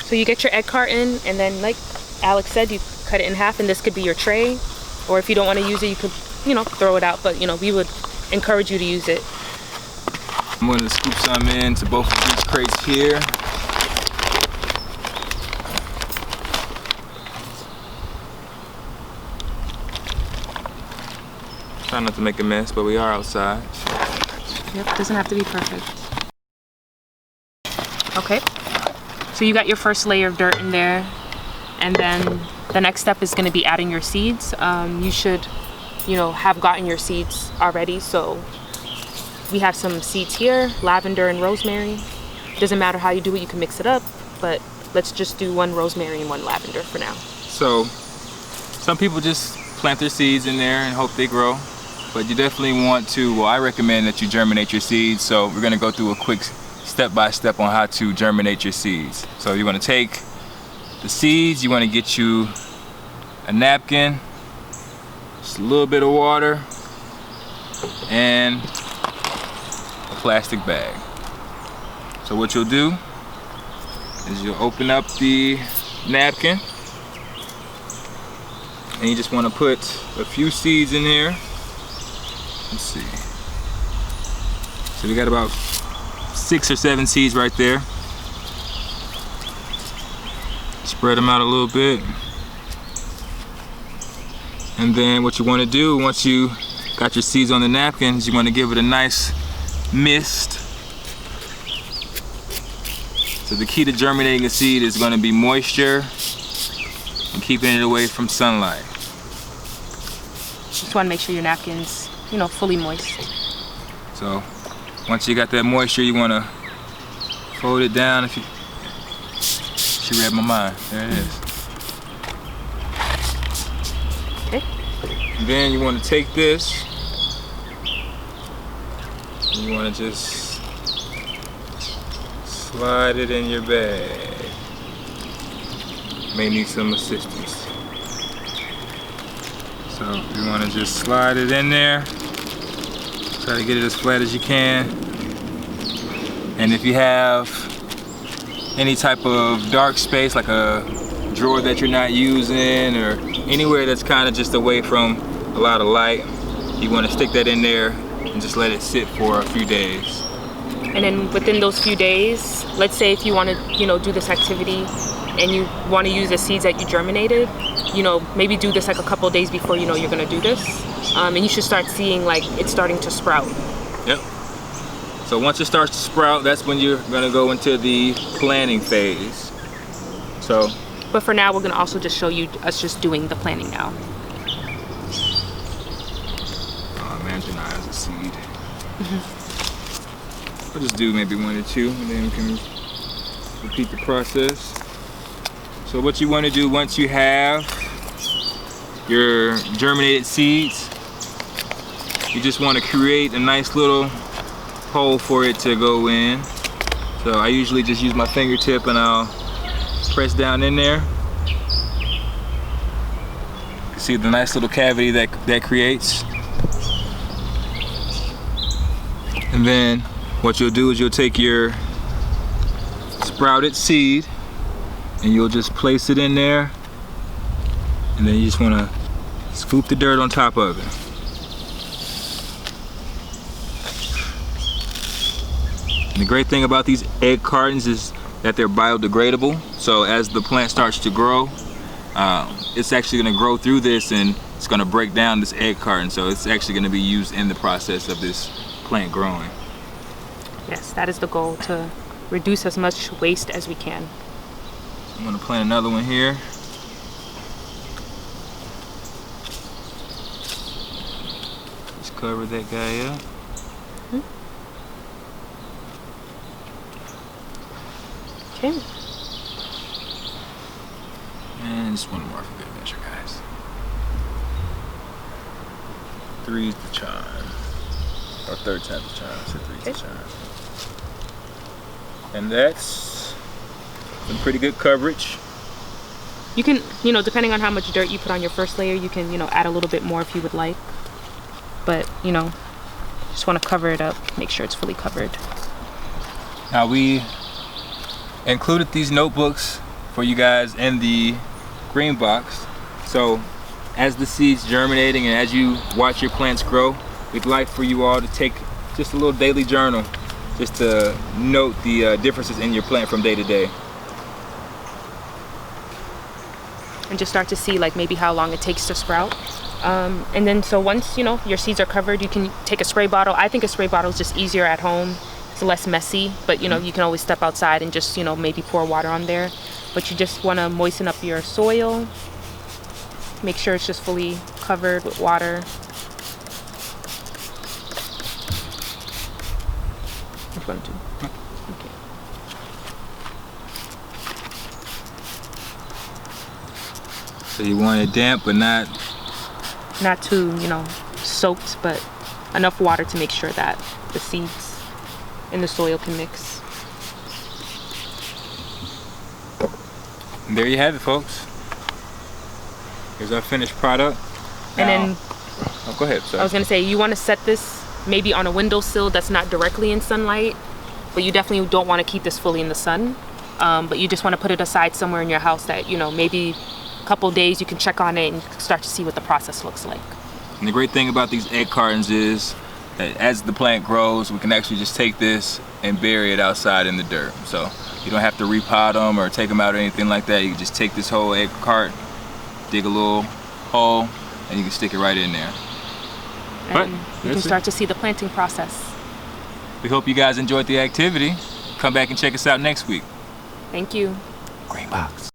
So you get your egg carton, and then like Alex said, you cut it in half, and this could be your tray. Or if you don't want to use it, you could, throw it out. But, we would encourage you to use it. I'm going to scoop some into both of these crates here. Try not to make a mess, but we are outside. Yep, doesn't have to be perfect. Okay. So you got your first layer of dirt in there, and then the next step is going to be adding your seeds. You should, have gotten your seeds already. So we have some seeds here, lavender and rosemary. Doesn't matter how you do it, you can mix it up, but let's just do one rosemary and one lavender for now. So some people just plant their seeds in there and hope they grow, but you definitely want to, well, I recommend that you germinate your seeds. So we're going to go through a quick step-by-step on how to germinate your seeds. So you want to take the seeds, you want to get you a napkin, just a little bit of water, and a plastic bag. So what you'll do is you'll open up the napkin, and you just want to put a few seeds in here. Let's see. So we got about 6 or 7 seeds right there. Spread them out a little bit. And then what you want to do, once you got your seeds on the napkins, you want to give it a nice mist. So the key to germinating a seed is going to be moisture and keeping it away from sunlight. Just want to make sure your napkin's, fully moist. So once you got that moisture, you want to fold it down. She read my mind. There it is. Okay. And then you want to take this, and you want to just slide it in your bag. May need some assistance. So you want to just slide it in there. Try to get it as flat as you can. And if you have any type of dark space, like a drawer that you're not using, or anywhere that's kind of just away from a lot of light, you want to stick that in there and just let it sit for a few days. And then within those few days, let's say if you want to, do this activity and you want to use the seeds that you germinated, maybe do this like a couple of days before you're going to do this. And you should start seeing like it's starting to sprout. Yep. So once it starts to sprout, that's when you're going to go into the planting phase. But for now, we're going to also just show you us just doing the planting now. Imagine I as a seed. We'll just do maybe 1 or 2, and then we can repeat the process. So what you want to do once you have your germinated seeds, you just want to create a nice little hole for it to go in. So I usually just use my fingertip and I'll press down in there. You see the nice little cavity that creates. And then what you'll do is you'll take your sprouted seed and you'll just place it in there, and then you just want to scoop the dirt on top of it. And the great thing about these egg cartons is that they're biodegradable. So as the plant starts to grow, it's actually going to grow through this and it's going to break down this egg carton. So it's actually going to be used in the process of this plant growing. Yes, that is the goal, to reduce as much waste as we can. I'm going to plant another one here. Just cover that guy up. Okay. And just one more for good measure, guys. 3's the charm. Or 3rd time's the charm. I said 3's the charm. And that's some pretty good coverage. You can, you know, depending on how much dirt you put on your first layer, you can, you know, add a little bit more if you would like. But, you know, just want to cover it up, make sure it's fully covered. Now we included these notebooks for you guys in the green box. So as the seeds germinating and as you watch your plants grow, we'd like for you all to take just a little daily journal just to note the differences in your plant from day to day. And just start to see like maybe how long it takes to sprout. And then so once, you know, your seeds are covered, you can take a spray bottle. I think a spray bottle is just easier at home. It's less messy, but you know, you can always step outside and just, you know, maybe pour water on there. But you just want to moisten up your soil. Make sure it's just fully covered with water. Which one to? Okay. So you want it damp, but not too, you know, soaked, but enough water to make sure that the seeds in the soil can mix. And there you have it, folks. Here's our finished product. And then, oh, go ahead. Sorry. I was gonna say, you want to set this maybe on a windowsill that's not directly in sunlight, but you definitely don't want to keep this fully in the sun. But you just want to put it aside somewhere in your house that, you know, maybe couple days you can check on it and start to see what the process looks like. And the great thing about these egg cartons is that as the plant grows, we can actually just take this and bury it outside in the dirt. So you don't have to repot them or take them out or anything like that. You can just take this whole egg cart, dig a little hole, and you can stick it right in there. And you can start to see the planting process. We hope you guys enjoyed the activity. Come back and check us out next week. Thank you. Green box.